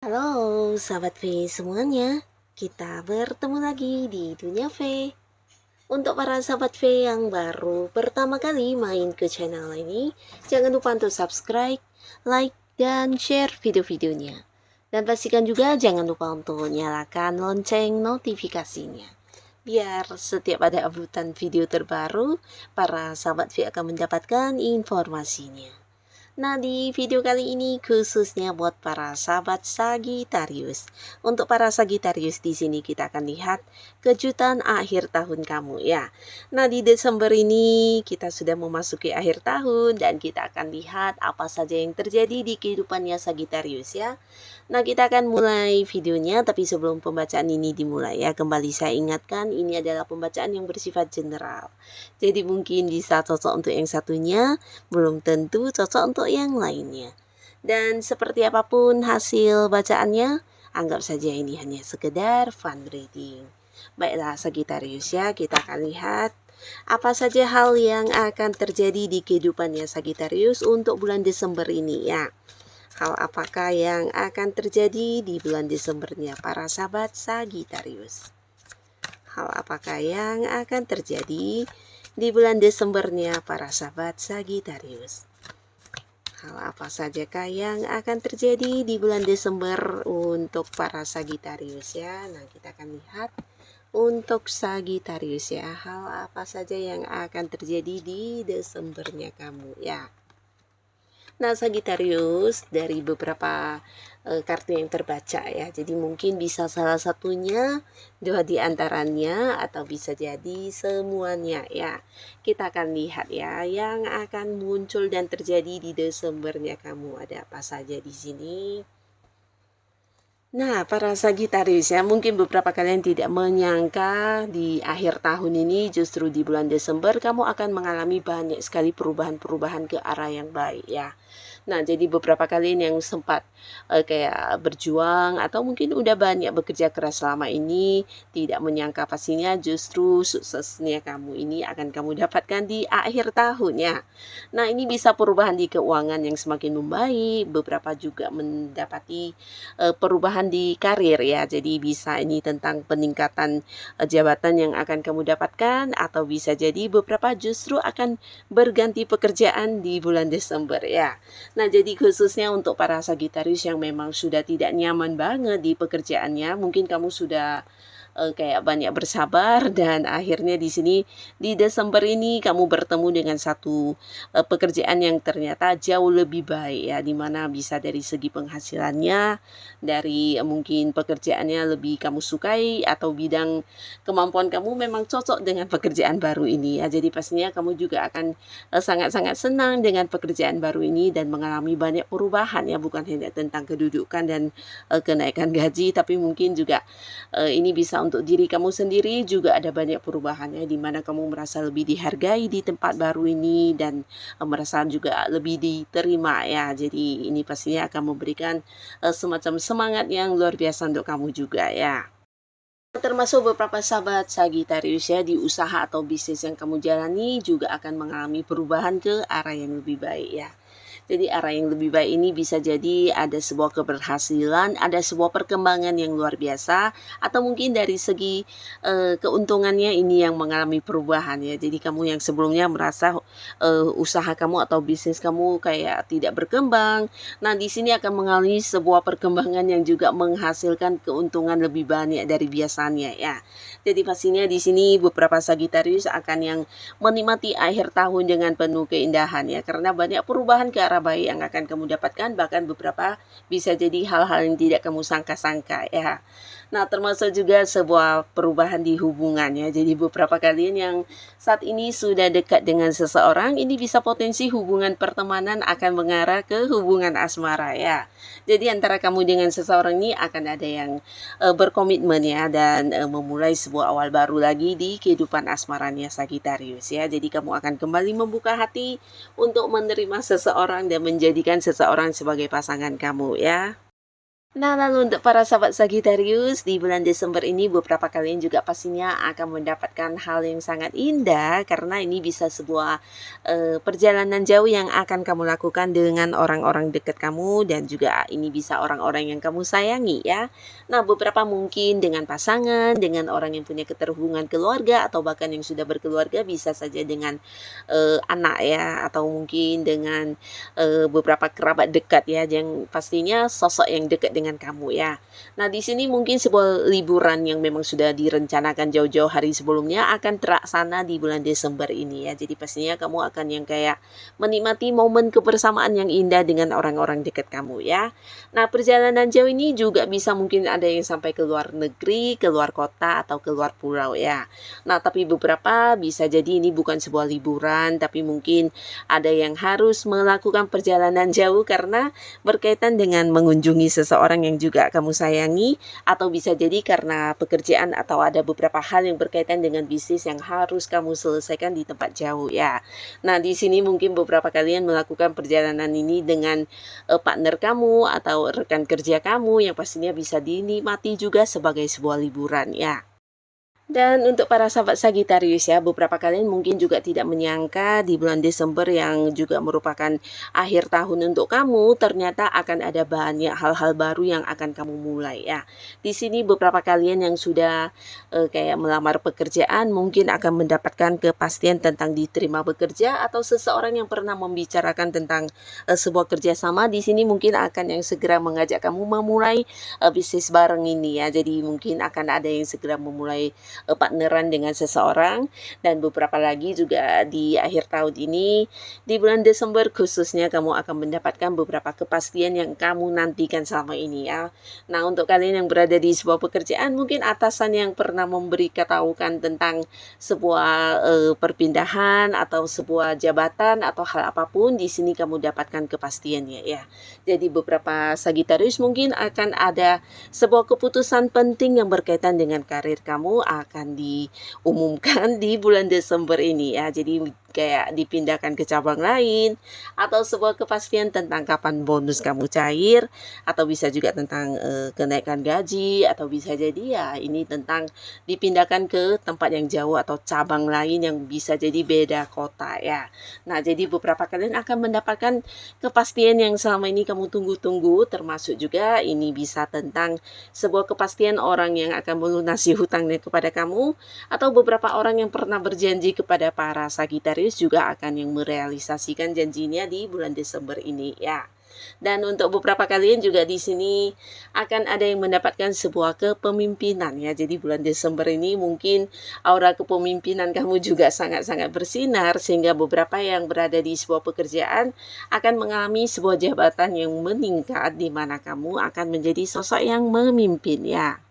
Halo sahabat V semuanya, kita bertemu lagi di Dunia V. Untuk para sahabat V yang baru pertama kali main ke channel ini, jangan lupa untuk subscribe, like, dan share video-videonya. Dan pastikan juga jangan lupa untuk nyalakan lonceng notifikasinya. Biar setiap ada uploadan video terbaru, para sahabat V akan mendapatkan informasinya. Nah, di video kali ini khususnya buat para sahabat Sagittarius. Untuk para Sagittarius di sini kita akan lihat kejutan akhir tahun kamu ya. Nah, di Desember ini kita sudah memasuki akhir tahun dan kita akan lihat apa saja yang terjadi di kehidupannya Sagittarius ya. Nah, kita akan mulai videonya, tapi sebelum pembacaan ini dimulai ya, kembali saya ingatkan ini adalah pembacaan yang bersifat general. Jadi mungkin bisa cocok untuk yang satunya, belum tentu cocok untuk yang lainnya. Dan seperti apapun hasil bacaannya, anggap saja ini hanya sekedar fun reading. Baiklah Sagittarius ya, kita akan lihat apa saja hal yang akan terjadi di kehidupannya Sagittarius untuk bulan Desember ini ya. Hal apakah yang akan terjadi di bulan Desembernya para sahabat Sagittarius? Hal apakah yang akan terjadi di bulan Desembernya para sahabat Sagittarius? Hal apa sajakah yang akan terjadi di bulan Desember untuk para Sagittarius ya? Nah, kita akan lihat untuk Sagittarius ya, hal apa saja yang akan terjadi di Desembernya kamu ya. Nah, Sagittarius dari beberapa kartu yang terbaca ya. Jadi mungkin bisa salah satunya, dua di antaranya, atau bisa jadi semuanya ya. Kita akan lihat ya yang akan muncul dan terjadi di Desembernya kamu. Ada apa saja di sini? Nah, para Sagittarius ya, mungkin beberapa kalian tidak menyangka di akhir tahun ini justru di bulan Desember kamu akan mengalami banyak sekali perubahan-perubahan ke arah yang baik ya. Nah, jadi beberapa kalian yang sempat kayak berjuang atau mungkin udah banyak bekerja keras selama ini, tidak menyangka pastinya justru suksesnya kamu ini akan kamu dapatkan di akhir tahun ya. Nah, ini bisa perubahan di keuangan yang semakin membaik, beberapa juga mendapati perubahan di karir ya. Jadi bisa ini tentang peningkatan jabatan yang akan kamu dapatkan, atau bisa jadi beberapa justru akan berganti pekerjaan di bulan Desember ya. Nah, jadi khususnya untuk para Sagittarius yang memang sudah tidak nyaman banget di pekerjaannya, mungkin kamu sudah kayak banyak bersabar dan akhirnya di sini di Desember ini kamu bertemu dengan satu pekerjaan yang ternyata jauh lebih baik ya, dimana bisa dari segi penghasilannya, dari mungkin pekerjaannya lebih kamu sukai, atau bidang kemampuan kamu memang cocok dengan pekerjaan baru ini ya. Jadi pastinya kamu juga akan sangat-sangat senang dengan pekerjaan baru ini dan mengalami banyak perubahan ya, bukan hanya tentang kedudukan dan kenaikan gaji, tapi mungkin juga ini bisa untuk diri kamu sendiri juga ada banyak perubahannya, di mana kamu merasa lebih dihargai di tempat baru ini dan merasa juga lebih diterima ya. Jadi ini pastinya akan memberikan semacam semangat yang luar biasa untuk kamu juga ya. Termasuk beberapa sahabat Sagittarius ya, di usaha atau bisnis yang kamu jalani juga akan mengalami perubahan ke arah yang lebih baik ya. Jadi arah yang lebih baik ini bisa jadi ada sebuah keberhasilan, ada sebuah perkembangan yang luar biasa, atau mungkin dari segi keuntungannya ini yang mengalami perubahan ya. Jadi kamu yang sebelumnya merasa usaha kamu atau bisnis kamu kayak tidak berkembang, nah di sini akan mengalami sebuah perkembangan yang juga menghasilkan keuntungan lebih banyak dari biasanya ya. Jadi pastinya di sini beberapa Sagittarius akan yang menikmati akhir tahun dengan penuh keindahan ya, karena banyak perubahan ke cara baik yang akan kamu dapatkan, bahkan beberapa bisa jadi hal-hal yang tidak kamu sangka-sangka ya. Nah, termasuk juga sebuah perubahan di hubungannya. Jadi beberapa kalian yang saat ini sudah dekat dengan seseorang, ini bisa potensi hubungan pertemanan akan mengarah ke hubungan asmara ya. Jadi antara kamu dengan seseorang ini akan ada yang berkomitmen ya, dan memulai sebuah awal baru lagi di kehidupan asmaranya Sagittarius ya. Jadi kamu akan kembali membuka hati untuk menerima seseorang dan menjadikan seseorang sebagai pasangan kamu ya. Nah, lalu untuk para sahabat Sagittarius, di bulan Desember ini beberapa kalian juga pastinya akan mendapatkan hal yang sangat indah karena ini bisa sebuah perjalanan jauh yang akan kamu lakukan dengan orang-orang dekat kamu dan juga ini bisa orang-orang yang kamu sayangi ya. Nah, beberapa mungkin dengan pasangan, dengan orang yang punya keterhubungan keluarga atau bahkan yang sudah berkeluarga, bisa saja dengan anak ya, atau mungkin dengan beberapa kerabat dekat ya, yang pastinya sosok yang dekat dengan kamu ya. Nah, di sini mungkin sebuah liburan yang memang sudah direncanakan jauh-jauh hari sebelumnya akan terlaksana di bulan Desember ini ya. Jadi pastinya kamu akan yang kayak menikmati momen kebersamaan yang indah dengan orang-orang dekat kamu ya. Nah, perjalanan jauh ini juga bisa mungkin ada yang sampai ke luar negeri, ke luar kota atau ke luar pulau ya. Nah, tapi beberapa bisa jadi ini bukan sebuah liburan, tapi mungkin ada yang harus melakukan perjalanan jauh karena berkaitan dengan mengunjungi seseorang yang juga kamu sayangi, atau bisa jadi karena pekerjaan atau ada beberapa hal yang berkaitan dengan bisnis yang harus kamu selesaikan di tempat jauh ya. Nah, di sini mungkin beberapa kalian melakukan perjalanan ini dengan partner kamu atau rekan kerja kamu yang pastinya bisa dinikmati juga sebagai sebuah liburan ya. Dan untuk para sahabat Sagittarius ya, beberapa kalian mungkin juga tidak menyangka di bulan Desember yang juga merupakan akhir tahun untuk kamu, ternyata akan ada banyak hal-hal baru yang akan kamu mulai ya. Di sini beberapa kalian yang sudah kayak melamar pekerjaan mungkin akan mendapatkan kepastian tentang diterima bekerja, atau seseorang yang pernah membicarakan tentang sebuah kerjasama di sini mungkin akan yang segera mengajak kamu memulai bisnis bareng ini ya. Jadi mungkin akan ada yang segera memulai partneran dengan seseorang, dan beberapa lagi juga di akhir tahun ini di bulan Desember khususnya kamu akan mendapatkan beberapa kepastian yang kamu nantikan selama ini ya. Nah, untuk kalian yang berada di sebuah pekerjaan, mungkin atasan yang pernah memberi ketahukan tentang sebuah perpindahan atau sebuah jabatan atau hal apapun, di sini kamu dapatkan kepastiannya ya. Jadi beberapa Sagittarius mungkin akan ada sebuah keputusan penting yang berkaitan dengan karir kamu akan diumumkan di bulan Desember ini ya. Jadi kayak dipindahkan ke cabang lain, atau sebuah kepastian tentang kapan bonus kamu cair, atau bisa juga tentang kenaikan gaji, atau bisa jadi ya ini tentang dipindahkan ke tempat yang jauh atau cabang lain yang bisa jadi beda kota ya. Nah, jadi beberapa kalian akan mendapatkan kepastian yang selama ini kamu tunggu-tunggu, termasuk juga ini bisa tentang sebuah kepastian orang yang akan melunasi hutangnya kepada kamu, atau beberapa orang yang pernah berjanji kepada para Sagittarius juga akan yang merealisasikan janjinya di bulan Desember ini ya. Dan untuk beberapa kalian juga di sini akan ada yang mendapatkan sebuah kepemimpinan ya. Jadi bulan Desember ini mungkin aura kepemimpinan kamu juga sangat-sangat bersinar, sehingga beberapa yang berada di sebuah pekerjaan akan mengalami sebuah jabatan yang meningkat di mana kamu akan menjadi sosok yang memimpin ya.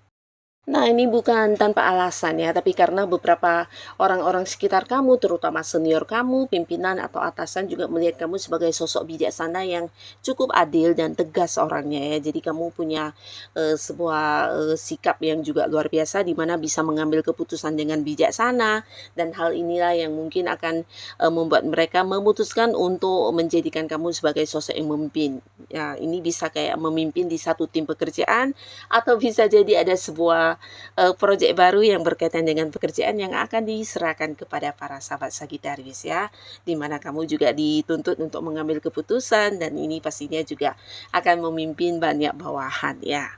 Nah, ini bukan tanpa alasan ya, tapi karena beberapa orang-orang sekitar kamu, terutama senior kamu, pimpinan atau atasan juga melihat kamu sebagai sosok bijaksana yang cukup adil dan tegas orangnya ya. Jadi kamu punya sebuah sikap yang juga luar biasa di mana bisa mengambil keputusan dengan bijaksana, dan hal inilah yang mungkin akan membuat mereka memutuskan untuk menjadikan kamu sebagai sosok yang memimpin. Ya, ini bisa kayak memimpin di satu tim pekerjaan, atau bisa jadi ada sebuah proyek baru yang berkaitan dengan pekerjaan yang akan diserahkan kepada para sahabat Sagittarius ya, di mana kamu juga dituntut untuk mengambil keputusan, dan ini pastinya juga akan memimpin banyak bawahan ya.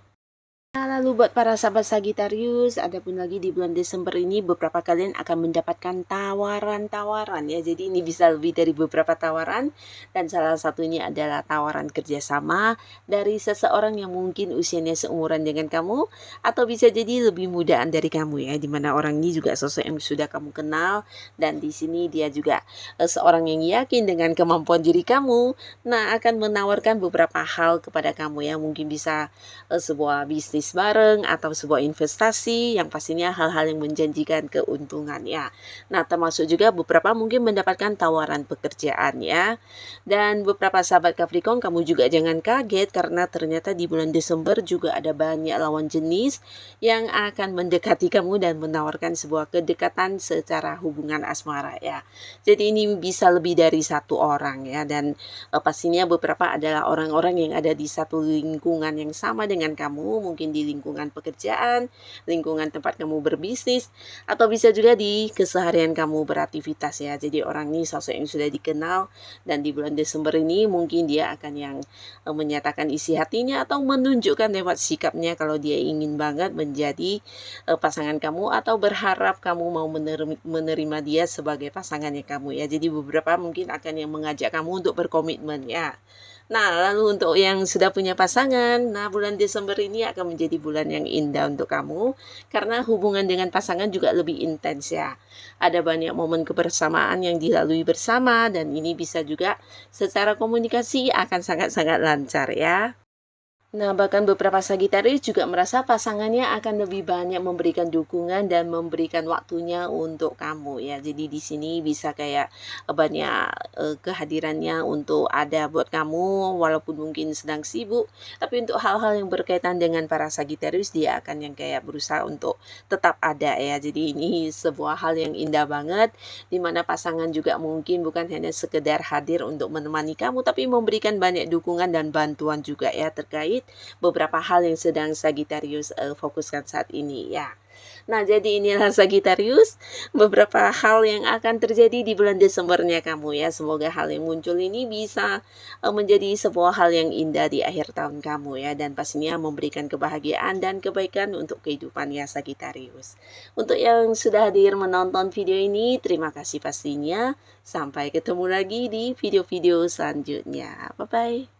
Lalu buat para sahabat Sagittarius, adapun lagi di bulan Desember ini beberapa kalian akan mendapatkan tawaran-tawaran ya. Jadi ini bisa lebih dari beberapa tawaran dan salah satunya adalah tawaran kerjasama dari seseorang yang mungkin usianya seumuran dengan kamu atau bisa jadi lebih mudaan dari kamu ya. Dimana orang ini juga sosok yang sudah kamu kenal dan di sini dia juga seorang yang yakin dengan kemampuan diri kamu. Nah, akan menawarkan beberapa hal kepada kamu ya. Mungkin bisa sebuah bisnis bareng atau sebuah investasi yang pastinya hal-hal yang menjanjikan keuntungan ya. Nah, termasuk juga beberapa mungkin mendapatkan tawaran pekerjaan ya. Dan beberapa sahabat Capricorn, kamu juga jangan kaget karena ternyata di bulan Desember juga ada banyak lawan jenis yang akan mendekati kamu dan menawarkan sebuah kedekatan secara hubungan asmara ya. Jadi ini bisa lebih dari satu orang ya, dan pastinya beberapa adalah orang-orang yang ada di satu lingkungan yang sama dengan kamu, mungkin di lingkungan pekerjaan, lingkungan tempat kamu berbisnis, atau bisa juga di keseharian kamu beraktivitas ya. Jadi orang ini sosok yang sudah dikenal dan di bulan Desember ini mungkin dia akan yang menyatakan isi hatinya atau menunjukkan lewat sikapnya kalau dia ingin banget menjadi pasangan kamu atau berharap kamu mau menerima dia sebagai pasangannya kamu ya. Jadi beberapa mungkin akan yang mengajak kamu untuk berkomitmen ya. Nah, lalu untuk yang sudah punya pasangan, nah bulan Desember ini akan menjadi bulan yang indah untuk kamu karena hubungan dengan pasangan juga lebih intens ya. Ada banyak momen kebersamaan yang dilalui bersama dan ini bisa juga secara komunikasi akan sangat-sangat lancar ya. Nah, bahkan beberapa Sagitarius juga merasa pasangannya akan lebih banyak memberikan dukungan dan memberikan waktunya untuk kamu ya. Jadi di sini bisa kayak banyak kehadirannya untuk ada buat kamu walaupun mungkin sedang sibuk, tapi untuk hal-hal yang berkaitan dengan para Sagitarius dia akan yang kayak berusaha untuk tetap ada ya. Jadi ini sebuah hal yang indah banget di mana pasangan juga mungkin bukan hanya sekedar hadir untuk menemani kamu tapi memberikan banyak dukungan dan bantuan juga ya terkait beberapa hal yang sedang Sagittarius fokuskan saat ini ya. Nah, jadi inilah Sagittarius beberapa hal yang akan terjadi di bulan Desembernya kamu ya. Semoga hal yang muncul ini bisa menjadi sebuah hal yang indah di akhir tahun kamu ya, dan pastinya memberikan kebahagiaan dan kebaikan untuk kehidupannya Sagittarius. Untuk yang sudah hadir menonton video ini, terima kasih pastinya. Sampai ketemu lagi di video-video selanjutnya. Bye bye.